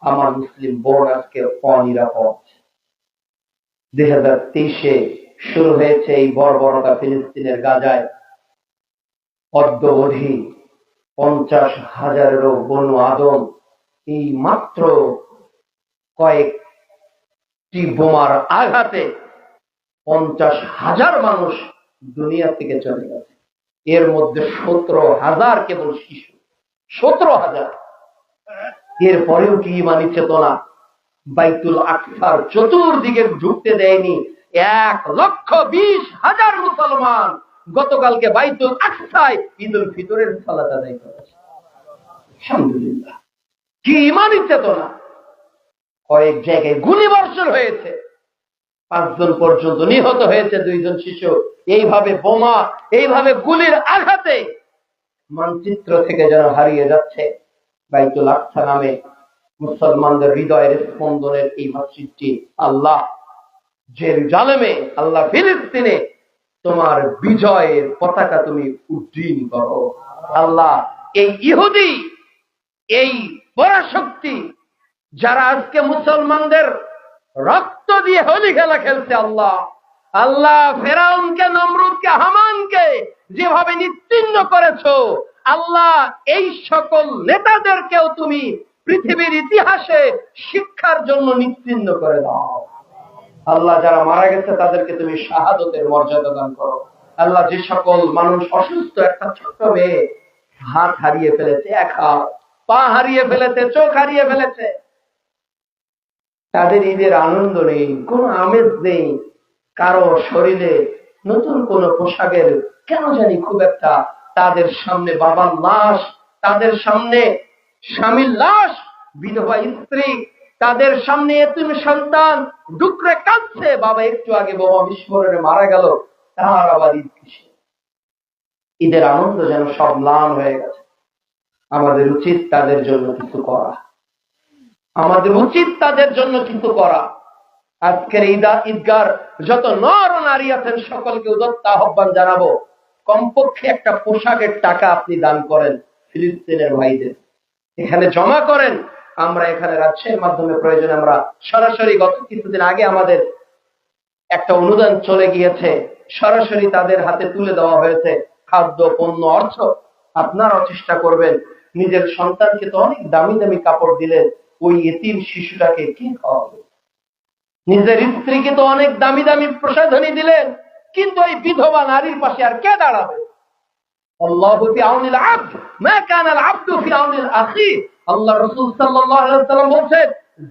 আমার মুসলিম বোন আজকে অনিরাপদ। 2023-এ শুরু হয়েছে এই বর্বরতা ফিলিস্তিনের গাজায়। অদ্যাবধি 50,000-এরও বনু আদম এই মাত্র কয়েকটি বোমার আঘাতে 50,000 মানুষ দুনিয়া থেকে চলে গেছে। এর মধ্যে 17,000 কেবল শিশু। 17,000। এরপরেও কি ইমানি চেতনা বাইতুল আকসার চতুর্দিকে ঢুকতে দেয়নি? 1,20,000 মুসলমান গতকালকে বাইতুল আকসায় ঈদুল ফিতরের সালাত আদায় করেছে। আলহামদুলিল্লাহ, কি ইমানি চেতনা! কয়েক জায়গায় গুলিবর্ষণ হয়েছে, 5 জন পর্যন্ত নিহত হয়েছে, 2 জন শিশু। এইভাবে বোমা, এইভাবে গুলির আঘাতে মানচিত্র থেকে যেন হারিয়ে যাচ্ছে বাইতুল আকসা নামে মুসলমানদের হৃদয়ের স্পন্দনের এই মসজিদটি। আল্লাহ জেরুজালেমে, আল্লাহ ফিলিস্তিনে তোমার বিজয়ের পতাকা তুমি উড্ডীন করো। আল্লাহ এই ইহুদি, এই পরাশক্তি যারা আজকে মুসলমানদের রক্ত দিয়ে হোলি খেলা খেলছে, আল্লাহ আল্লাহ ফেরাউনকে, নমরুদকে, হামানকে যেভাবে নিশ্চিহ্ন করেছো, আল্লাহ এই সকল নেতাদেরকেও তুমি পৃথিবীর ইতিহাসে শিক্ষার জন্য নিশ্চিহ্ন করে দাও। আল্লাহ যারা মারা গেছে তাদেরকে তুমি শাহাদতের মর্যাদা দান করো। আল্লাহ যে সকল মানুষ অসুস্থ, একটা ছোট মেয়ে হাত হারিয়ে ফেলেছে, এক হাত, পা হারিয়ে ফেলেছে, চোখ হারিয়ে ফেলেছে, তাদের ঈদের আনন্দ নেই, কোনো আমেজ নেই, কারো শরীরে নতুন কোন পোশাকের কেন জানি খুব একটা, তাদের সামনে বাবার লাশ, তাদের সামনে স্বামীর লাশ, বিধবা স্ত্রী, তাদের সামনে এতিম সন্তান ডুকরে কাঁদছে, বাবা একটু আগে বোমা বিস্ফোরণে মারা গেল, তার আবার ঈদ কিসে? ঈদের আনন্দ যেন সব ম্লান হয়ে গেছে। আমাদের উচিত তাদের জন্য কিছু করা, আমাদের উচিত তাদের জন্য কিছু করা। আজকের ঈদগার যত নর নারী আছেন সকলকে উদাত্ত আহ্বান জানাবো, কমপক্ষে একটা পোশাকের টাকা আপনি দান করেন ফিলিস্তিনের ভাইদের, এখানে জমা করেন। আমরা এখানে রাজশাহীর মাধ্যমে প্রয়োজনে আমরা সরাসরি, গত কিছুদিন আগে আমাদের একটা অনুদান চলে গিয়েছে, সরাসরি তাদের হাতে তুলে দেওয়া হয়েছে খাদ্য, পণ্য, অর্থ। আপনারাও চেষ্টা করবেন, নিজের সন্তানকে তো অনেক দামি দামি কাপড় দিলেন, ওই এতিম শিশুটাকে কে খাওয়াবে? নিজের স্ত্রীকে তো অনেক দামি দামি প্রসাধনী দিলেন, কিন্তু ওই বিধবা নারীর পাশে আর কে দাঁড়াবে? আল্লাহু ফি আউনিল আবদ মা কানা আল আবদু ফি আউনিল আখি। আল্লাহ রাসূল সাল্লাল্লাহু আলাইহি ওয়াসাল্লাম বলেন,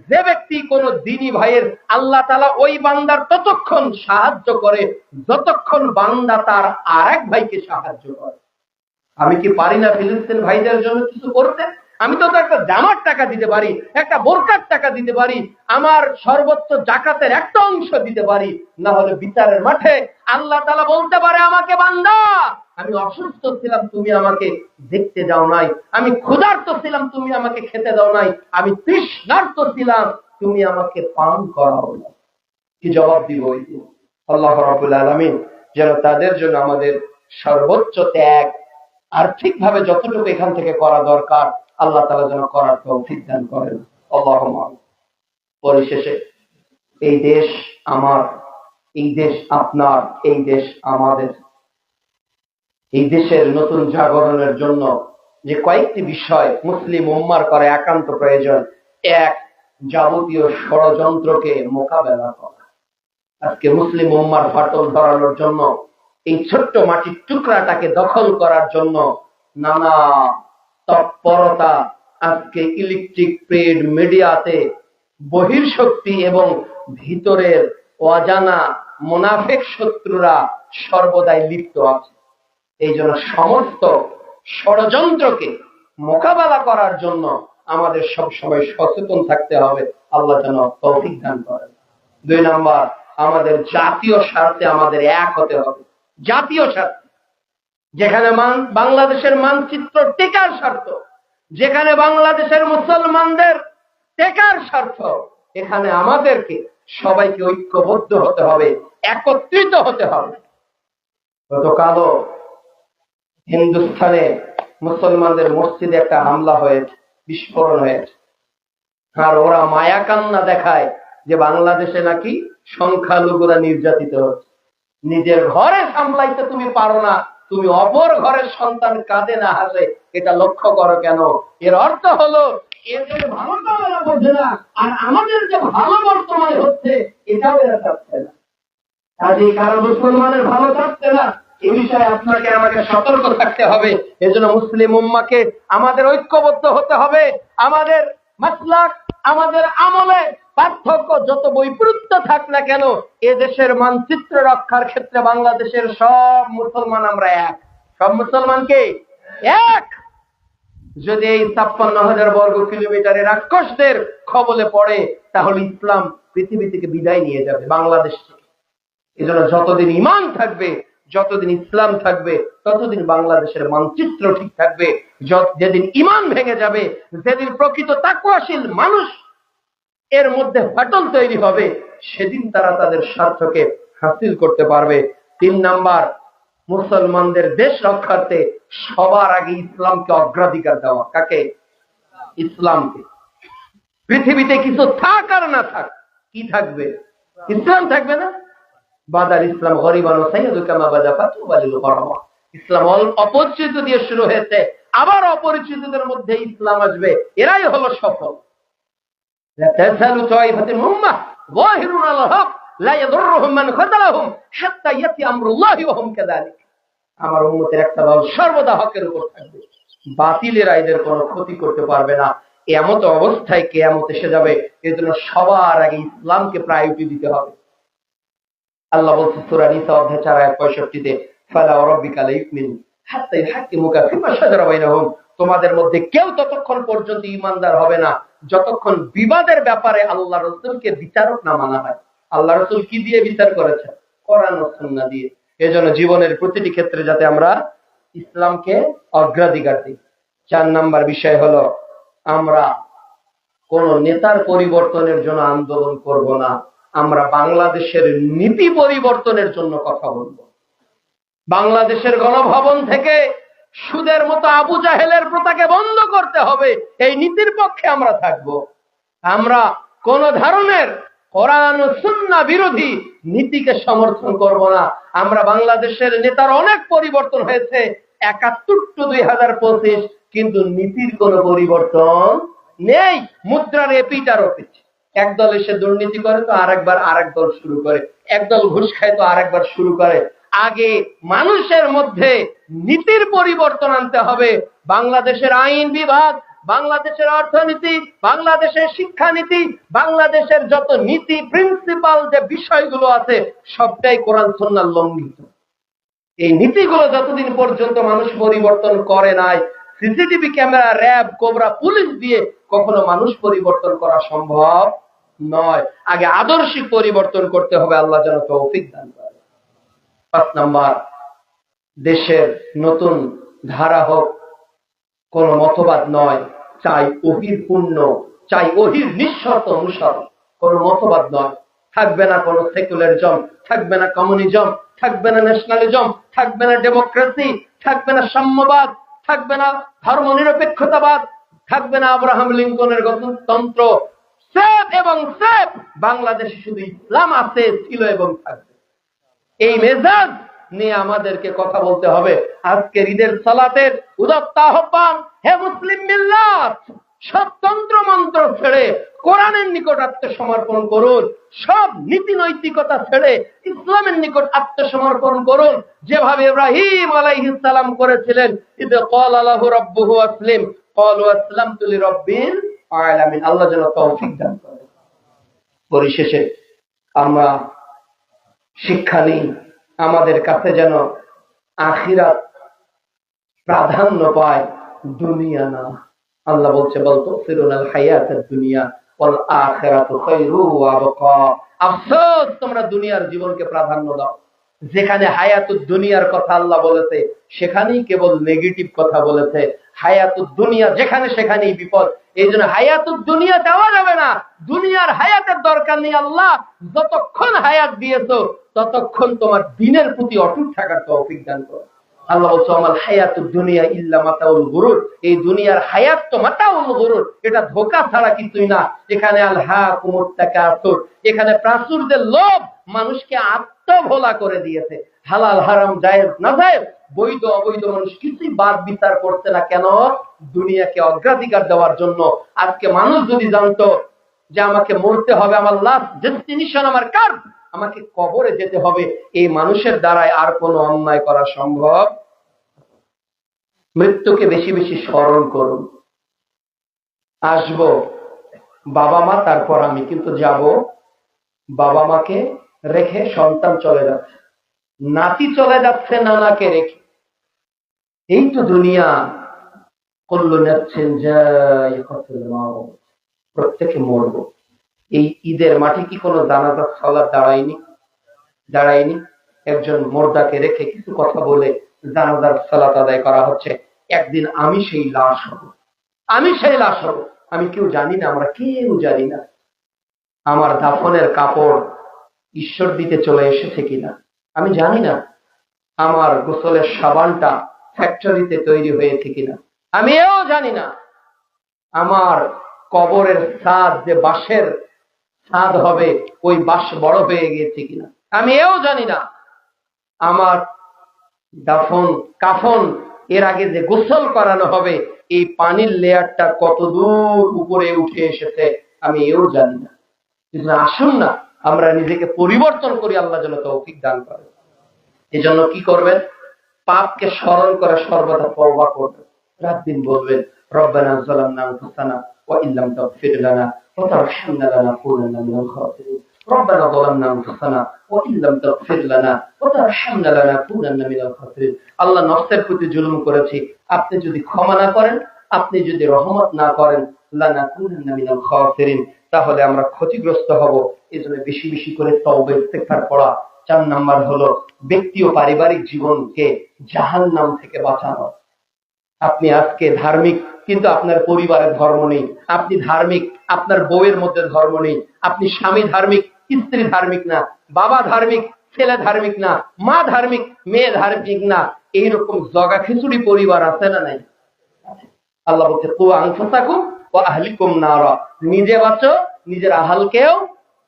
যে ব্যক্তি কোন দ্বীনী ভাইয়ের, আল্লাহ তাআলা ওই বান্দার ততক্ষণ সাহায্য করে যতক্ষণ বান্দা তার আরেক ভাইকে সাহায্য করে। আমি কি পারি না ফিলিস্তিন ভাইদের জন্য কিছু করতে? আমি তো একটা জামার টাকা দিতে পারি, একটা বোরকার টাকা দিতে পারি, আমার সর্বোচ্চ জাকাতের একটা অংশ দিতে পারি। না হলে বিচারের মাঠে আল্লাহ তাআলা বলতে পারে আমাকে, বান্দা আমি অসুস্থ ছিলাম, তুমি আমাকে দেখতে যাও নাই, আমি ক্ষুধার্ত ছিলাম, তুমি আমাকে খেতে দাও নাই, আমি তৃষ্ণার্ত ছিলাম, তুমি আমাকে পান করাও না। কি জবাব দিব ওই দিন? আল্লাহ রাব্বুল আলামিন যেন তাদের জন্য আমাদের সর্বোচ্চ ত্যাগ, আর্থিকভাবে যতটুকু এখান থেকে করা দরকার, আল্লাহ তাআলা যেন করার তৌফিক দান করেন। আল্লাহুম্মা। পরিশেষে এই দেশ আমার, এই দেশ আপনার, এই দেশ আমাদের। এই দেশের নতুন জাগরণের জন্য যে কয়েকটি বিষয় মুসলিম উম্মার করা একান্ত প্রয়োজন। এক, যাবতীয় ষড়যন্ত্রকে মোকাবেলা করা। আজকে মুসলিম উম্মার ফাটল ধরানোর জন্য, এই ছোট্ট মাটির টুকরাটাকে দখল করার জন্য নানা তৎপরতা আজকে ইলেকট্রিক প্রিন্ট মিডিয়াতে বহির্শক্তি এবং ভিতরের অজানা মুনাফিক শত্রুরা সর্বদাই লিপ্ত আছে। এই জন্য সমস্ত ষড়যন্ত্রকে মোকাবেলা করার জন্য আমাদের সবসময় সচেতন থাকতে হবে। আল্লাহ যেন তৌফিক দান করেন। 2 নাম্বার, আমাদের জাতীয় স্বার্থে আমাদের এক হতে হবে। জাতীয় স্বার্থে, যেখানে বাংলাদেশের মানচিত্র টেকার স্বার্থ, যেখানে বাংলাদেশের মুসলমানদের টেকার স্বার্থ, এখানে আমাদেরকে সবাইকে ঐক্যবদ্ধ হতে হবে, একত্রিত হতে হবে। গতকালও হিন্দুস্থানে মুসলমানদের মসজিদে একটা হামলা হয়েছে, বিস্ফোরণ হয়েছে, আর ওরা মায়া কান্না দেখায় যে বাংলাদেশে নাকি সংখ্যালঘুরা নির্যাতিত হচ্ছে। নিজের ঘরে সামলাইতে তুমি পারো না, তুমি অপর ঘরের সন্তান কাঁদে না হাসে, এটা লক্ষ্য করো কেন? এর অর্থ হলো এদের ভালোটা ওরা বোঝে না, আর আমাদের যে ভালো বর্তমানে হচ্ছে এটাও এরা চাচ্ছে না। কাজে কারো মুসলমানের ভালো চাচ্ছে না, এ বিষয়ে আপনাকে আমাকে সতর্ক থাকতে হবে। এজন্য মুসলিম উম্মাকে আমাদের ঐক্যবদ্ধ হতে হবে। আমাদের মাসলাক, আমাদের আমলে পার্থক্য যত বৈপরীত্য থাক না কেন, এ দেশের মানচিত্র রক্ষার ক্ষেত্রে বাংলাদেশের সব মুসলমান আমরা এক। সব মুসলমানকে এক। যদি এই ৫৬,০০০ বর্গ কিলোমিটারের রাক্ষসদের কবলে পড়ে, তাহলে ইসলাম পৃথিবী থেকে বিদায় নিয়ে যাবে বাংলাদেশ থেকে। এজন্য যতদিন ঈমান থাকবে, যতদিন ইসলাম থাকবে, ততদিন বাংলাদেশের মানচিত্র ঠিক থাকবে। যেদিন ঈমান ভেঙে যাবে, যেদিন প্রকৃত তাকওয়াশীল মানুষ এর মধ্যে ফাটল তৈরি হবে, সেদিন তারা তাদের স্বার্থকে হাসিল করতে পারবে। ৩ নাম্বার, মুসলমানদের দেশ রক্ষার্থে সবার আগে ইসলামকে অগ্রাধিকার দেওয়া। কাকে? ইসলামকে। পৃথিবীতে কিছু থাক আর না থাক, কি থাকবে? ইসলাম থাকবে না? বাদার ইসলাম গরিবান ও সাইয়্যিদু কামা বাদা ফাতুবালিল গরামা। ইসলাম অপরিচিত দিয়ে শুরু হয়েছে, আবার অপরিচিতদের মধ্যে ইসলাম আসবে, এরাই হলো সফল। লা তাসালু তাইফাতুল উম্মাহ যাহিরুন আলাল হক লা ইয়াদুররুহুম মান খাযালাহুম হাত্তা ইয়াতি আমরুল্লাহি ওয়া হুম কাযালিক। আমার উম্মতের একটা দল সর্বদা হকের উপর থাকবে, বাতিলেরা এদের কোনো ক্ষতি করতে পারবে না। এমত অবস্থায় কিয়ামত এসে যাবে। এজন্য সবার আগে ইসলামকে প্রায়োরিটি দিতে হবে। আল্লাহ বলছেন সূরা নিসা অধ্যায় ৪ আয়াত ৬৫-তে, ফালা রাব্বিকা লা ইউমিনু হাত্তা ইউহাক্কিমুকা ফিমা শাজারা বাইনাহুম। তোমাদের মধ্যে কেউ ততক্ষণ পর্যন্ত ঈমানদার হবে না যতক্ষণ বিবাদের ব্যাপারে আল্লাহ রাসূলকে বিচারক না মানা হয়। আল্লাহ রাসূল কি দিয়ে বিচার করেছেন? কোরআন ও সুন্নাহ দিয়ে। এজন্য জীবনের প্রতিটি ক্ষেত্রে যাতে আমরা ইসলামকে অগ্রাধিকার দিই। ৪ নাম্বার বিষয় হলো, আমরা কোন নেতার পরিবর্তনের জন্য আন্দোলন করব না, আমরা বাংলাদেশের নীতি পরিবর্তনের জন্য কথা বলবো। বাংলাদেশের গণভবন থেকে সুদের মতো আবু জাহেলের প্রথাকে বন্ধ করতে হবে, এই নীতির পক্ষে আমরা থাকব। আমরা কোন ধরনের কোরআন ও সুন্নাহ বিরোধী নীতিকে সমর্থন করব না। আমরা বাংলাদেশের নেতার অনেক পরিবর্তন হয়েছে ৭১ টু ২০২৫, কিন্তু নীতির কোনো পরিবর্তন নেই। মুদ্রার এপিট আর ওপিট। একদল এসে দুর্নীতি করে তো আরেকবার আরেক দল শুরু করে, একদল ঘুষ খায় তো আরেকবার শুরু করে। আগে মানুষের মধ্যে নীতির পরিবর্তন আনতে হবে। বাংলাদেশের আইন বিভাগ, বাংলাদেশের অর্থনীতি, বাংলাদেশের শিক্ষানীতি, বাংলাদেশের যত নীতি প্রিন্সিপাল যে বিষয়গুলো আছে, সবটাই কোরআন সুন্নাহ লঙ্ঘিত। এই নীতিগুলো যতদিন পর্যন্ত মানুষ পরিবর্তন করে নাই, CCTV camera, RAB, cobra, police দিয়ে কখনো মানুষ পরিবর্তন করা সম্ভব নয়। আগে আদর্শিক পরিবর্তন করতে হবে। আল্লাহ যেন তৌফিক দান করে। ৫ নাম্বার, দেশের নতুন ধারা হোক, কোন মতবাদ নয়, চাই ওহির পূর্ণ, চাই ওহির নিঃশর্ত অনুসরণ, কোন মতবাদ নয়। থাকবে না কোন সেকুলারিজম, থাকবে না কমিউনিজম, থাকবে না ন্যাশনালিজম, থাকবে না ডেমোক্রেসি, থাকবে না সাম্যবাদ, থাকবে না ধর্মনিরপেক্ষতাবাদ, থাকবে না আব্রাহাম লিঙ্কনের গণতন্ত্র। সেফ এবং সেফ বাংলাদেশে শুধু ইসলাম আছে, ছিল এবং থাকবে। এই মেজাজ নিয়ে আমাদেরকে কথা বলতে হবে। আজকের ঈদের সালাতের উদাত্ত আহ্বান, হে মুসলিম মিল্লাত, সব তন্ত্র মন্ত্র ছেড়ে কোরআনের নিকট আত্মসমর্পণ করুন, সব নীতি নৈতিকতা ছেড়ে ইসলামের নিকট আত্মসমর্পণ করুন, যেভাবে ইব্রাহিম আলাইহিস সালাম করেছিলেন। ইদা ক্বালা লাহু রাব্বুহু আসলিম ক্বালু আসলামতু লিরাব্বিল আলামিন। আল্লাহ যেন তৌফিক দান করেন। পরিশেষে আমরা শিক্ষা নিই, আমাদের কাছে যেন আখিরাত প্রাধান্য পায়, দুনিয়া না। আল্লাহ বলছে, বল তুসিরুনাল হায়াতাদ দুনিয়া ওয়াল আখিরাতু খায়রু ওয়া আবকা। আফসোস, তোমরা দুনিয়ার জীবনকে প্রাধান্য দাও, যেখানে হায়াতুদ দুনিয়ার কথা আল্লাহ বলেছে সেখানেই কেবল নেগেটিভ কথা বলেছে। হায়াতুদ দুনিয়া যেখানে সেখানেই বিপদ। এই জন্য হায়াতুদ দুনিয়া চাওয়া যাবে না। দুনিয়ার হায়াতের দরকার নেই। আল্লাহ যতক্ষণ হায়াত দিয়েছো ততক্ষণ তোমার দ্বীনের প্রতি অটুট থাকার তৌফিক দান করো। আল্লাহ বলছে আমাল হায়াতুদ দুনিয়া ইল্লা মাতাউল গুরুর। এই দুনিয়ার হায়াত তো মাতাউল গুরুর, এটা ধোঁকা ছাড়া কিছুই না। এখানে আল হাকুমুত তাকাসুর, এখানে প্রাচুর্যের লোভ মানুষকে আত্মভোলা করে দিয়েছে। হালাল হারাম জায়েজ না জায়েজ, বৈধ অবৈধ মানুষ কিছুই বাদ বিচার করছে না। কেন? দুনিয়াকে অগ্রাধিকার দেওয়ার জন্য। আজকে মানুষ যদি জানতো যে আমাকে মরতে হবে, আমার লাস্ট ডেস্টিনেশন আমার কার, আমাকে কবরে যেতে হবে, এই মানুষের দ্বারাই আর কোনো অন্যায় করা সম্ভব। মৃত্যুকে বেশি বেশি স্মরণ করুন। আসবো বাবা মা তারপর আমি, কিন্তু যাব বাবা মাকে রেখে। সন্তান চলে যাচ্ছে, নাতি চলে যাচ্ছে নানাকে রেখে। এই তো দুনিয়া। কল্লু নাচ্ছেন যাই, প্রত্যেকে মরবো। এই ঈদের মাঠে কি কোনো জানাজার সালাত দাঁড়ায়নি? একজন মুর্দাকে রেখে কিছু কথা বলে জানাজার সালাত আদায় করা হচ্ছে। একদিন আমি সেই লাশ হব, আমি কেউ জানি না, আমরা কেউ জানি না আমার দাফনের কাপড় ঈশ্বর দিতে চলে এসেছে কিনা আমি জানি না, আমার গোসলের সাবানটা ফ্যাক্টরিতে তৈরি হয়েছে কিনা আমি এও জানি না, আমার কবরের ছাদ যে বাঁশের ছাদ হবে ওই বাঁশ বড় হয়ে গিয়েছে কিনা আমি এও জানি না, আমার দাফন কাফন এর আগে যে গোসল করানো হবে এই পানির লেয়ারটা কত দূর উপরে উঠে এসেছে আমি এও জানি না। কিন্তু আসুন না আমরা নিজেকে পরিবর্তন করি, আল্লাহ যেন তৌফিক দান করে। এজন্য কি করবেন? পাপকে স্মরণ করে সর্বদা তওবা করবেন। রাত দিন বলবেন রব্বানা যালামনা আনফুসানা ওয়া ইল্লাম তাগফির লানা ওয়া তারহামনা লানাকুনান্না মিনাল খাসিরিন। রব্বানা যালামনা আনফুসানা ওয়া ইল্লাম তাগফির লানা ওয়া তারহামনা লানাকুনান্না মিনাল খাসিরিন। আল্লাহ নফসের প্রতি জুলুম করেছি, আপনি যদি ক্ষমা না করেন, আপনি যদি রহমত না করেন, লানাকুনান্না মিনাল খাসিরিন, তাহলে আমরা ক্ষতিগ্রস্ত হব। এজন্য বেশি বেশি করে তওবা ইস্তেগফার পড়া। 4 নাম্বার হলো ব্যক্তি ও পারিবারিক জীবনকে জাহান্নাম থেকে বাঁচানো। আপনি আজকে ধার্মিক কিন্তু আপনার পরিবারের ধর্ম নেই, আপনি ধার্মিক আপনার বউয়ের মধ্যে ধর্ম নেই, আপনি স্বামী ধার্মিক স্ত্রী ধার্মিক না, বাবা ধার্মিক ছেলে ধার্মিক না, মা ধার্মিক মেয়ে ধার্মিক না, এইরকম জগা খিচুড়ি পরিবার আছে না নাই? আল্লাহ বলছে কু আনফুসাকুম ওয়া আহলিকুম নারা, নিজে বাঁচো নিজের আহালকেও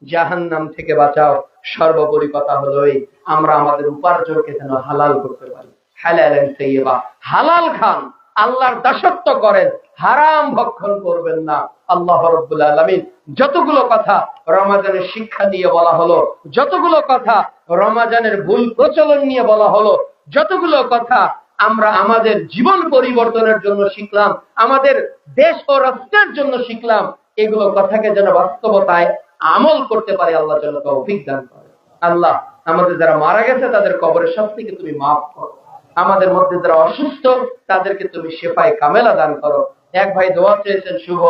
জাহান্নাম থেকে বাঁচাও। সর্বোপরি কথা হলো এই আমরা আমাদের উপার্জনকে যেন হালাল করতে পারি। হালালান তাইয়্যিবা, হালাল খান, আল্লাহর দাসত্ব করেন, হারাম ভক্ষণ করবেন না। আল্লাহ রাব্বুল আলামিন যতগুলো কথা রমাজানের শিক্ষা নিয়ে বলা হলো, যতগুলো কথা রমাজানের ভুল প্রচলন নিয়ে বলা হলো, যতগুলো কথা আমরা আমাদের জীবন পরিবর্তনের জন্য শিখলাম, আমাদের দেশ ও রাষ্ট্রের জন্য শিখলাম, এগুলো কথাকে যেন বাস্তবতায় আমল করতে পারে আল্লাহ যেন তৌফিক দান করে। আল্লাহ আমাদের যারা মারা গেছে তাদের কবরের শাস্তিকে তুমি মাফ করো, আমাদের মধ্যে যারা অসুস্থ তাদেরকে তুমি শেফায়ে কামেলা দান করো। এক ভাই দোয়া চেয়েছেন শুভ,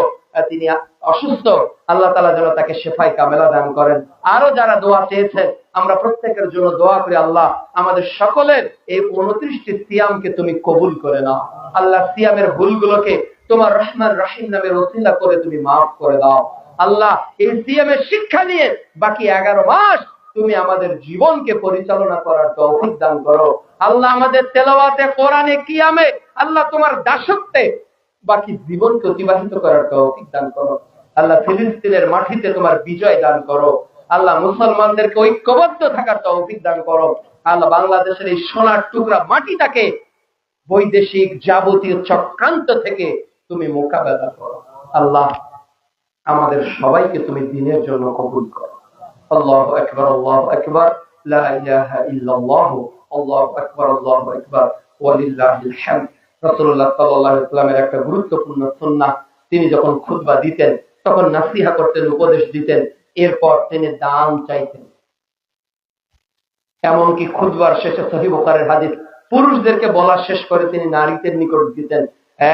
তিনি অসুস্থ, আল্লাহ তাআলা যেন তাকে শেফায়ে কামেলা দান করেন। আরো যারা দোয়া চেয়েছেন আমরা প্রত্যেকের জন্য দোয়া করি, আল্লাহ আমাদের সকলের এই 29টি সিয়ামকে তুমি কবুল করে নাও। আল্লাহ সিয়ামের ভুলগুলোকে তোমার রহমান রহিম নামের ওসিলা করে তুমি মাফ করে দাও। আল্লাহ এই সিয়ামের শিক্ষা নিয়ে বাকি 11 মাস তুমি আমাদের জীবনকে পরিচালনা করার তৌফিক দান করো। আল্লাহ আমাদের তেলাওয়াতে কোরআনে কিয়ামে আল্লাহ তোমার দাসত্বে বাকি জীবনকে অতিবাহিত করার তৌফিক দান করো। আল্লাহ ফিলিস্তিনের মাটিতে তোমার বিজয় দান করো। আল্লাহ মুসলমানদেরকে ঐক্যবদ্ধ থাকার তৌফিক দান করো। আল্লাহ বাংলাদেশের এই সোনার টুকরা মাটিটাকে বৈদেশিক যাবতীয় চক্রান্ত থেকে তুমি মোকাবেলা করো। আল্লাহ আমাদের সবাইকে তুমি দ্বীনের জন্য কবুল করো। আল্লাহু আকবার, আল্লাহু আকবার, লা ইলাহা ইল্লাল্লাহ, আল্লাহু আকবার, আল্লাহু আকবার, ওয়া লিল্লাহিল হামদ। রাসূলুল্লাহ সাল্লাল্লাহু আলাইহি ওয়াসাল্লামের একটা গুরুত্বপূর্ণ সুন্নাহ, তিনি যখন খুতবা দিতেন তখন নাসিহা করতেন, উপদেশ দিতেন, এরপর তিনি দান চাইতেন। এমনকি খুতবার শেষে সহিহ বুখারীর হাদিস, পুরুষদেরকে বলা শেষ করে তিনি নারীদের নিকট দিতেন,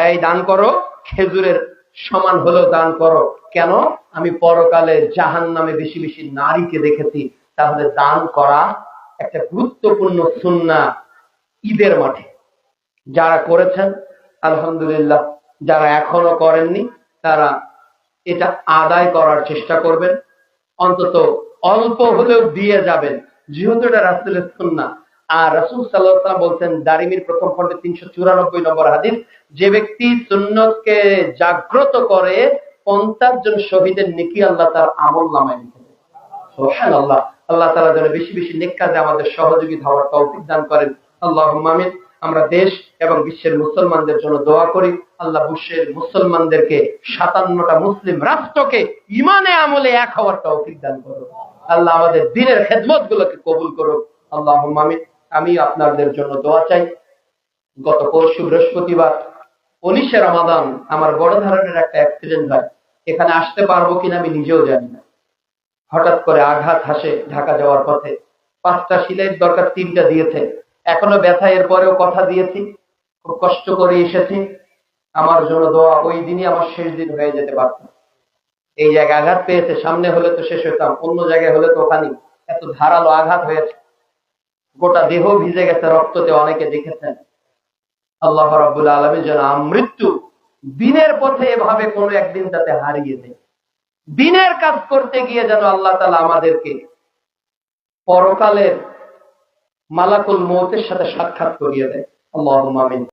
এই দান করো, খেজুরের সমান হলেও দান করো। কেন? আমি পরকালে জাহান্নামে বেশি বেশি নারীকে দেখেছি, তাহলে দান করা একটা গুরুত্বপূর্ণ সুন্নাহ ঈদের মাঠে। যারা করেছেন আলহামদুলিল্লাহ, যারা এখনো করেননি তারা এটা আদায় করার চেষ্টা করবেন, অন্তত অল্প হলেও দিয়ে যাবেন, যেহেতু এটা রাসূলের সুন্নাহ। আর রাসূল সাল্লাল্লাহু আলাইহি ওয়াসাল্লাম বলছেন দারিমির প্রথম খণ্ডে 394 নম্বর হাদিস, যে ব্যক্তি সুন্নতকে জাগ্রত করে 50 জন শহীদের নেকি আল্লাহ তার আমলনামায় লিখে দেন। সুবহানাল্লাহ। আল্লাহ তাআলা যেন বেশি বেশি নেক কাজে আমাদের সহযোগিতা হওয়ার তৌফিক দান করেন। আল্লাহুম্মা আমিন। আমরা দেশ এবং বিশ্বের মুসলমানদের জন্য দোয়া করি, আল্লাহ বিশ্বের মুসলমানদেরকে 57টা মুসলিম রাষ্ট্রকে ঈমানে আমলে এক হওয়ার তৌফিক দান করুন। আল্লাহ আমাদের দ্বীনের খেদমতগুলোকে কবুল করুন। আল্লাহুম্মা আমিন। আমি আপনাদের জন্য দোয়া চাই। গত পরশু বৃহস্পতিবার 19শে রমাদান আমার বড় ধরনের একটা অ্যাক্সিডেন্ট হয়। এখানে আসতে পারবো কিনা আমি নিজেও জানি না। হঠাৎ করে আঘাত হাসে ঢাকা যাওয়ার পথে। 5টা সিলাইয়ের দরকার, 3টা দিয়েছে। এখনো ব্যথা, এর পরেও কথা দিয়েছি, খুব কষ্ট করে এসেছি। আমার জন্য দোয়া। ওই দিনই আমার শেষ দিন হয়ে যেতে পারত। এই জায়গায় আঘাত পেয়েছে, সামনে হলে তো শেষ হতাম, অন্য জায়গায় হলে তো ওখানে। এত ধারালো আঘাত হয়েছে, গোটা দেহ ভিজে গেছে রক্ততে, অনেকে দেখেছেন। আল্লাহ রাব্বুল আলামিন যেন আমৃত্যু দিনের পথে এভাবে কোনো একদিন যাতে হারিয়ে দেয়। দিনের কাজ করতে গিয়ে যেন আল্লাহ তাআলা আমাদেরকে পরকালের মালাকুল মউতের সাথে সাক্ষাৎ করিয়ে দেয়। আল্লাহুম্মা আমিন।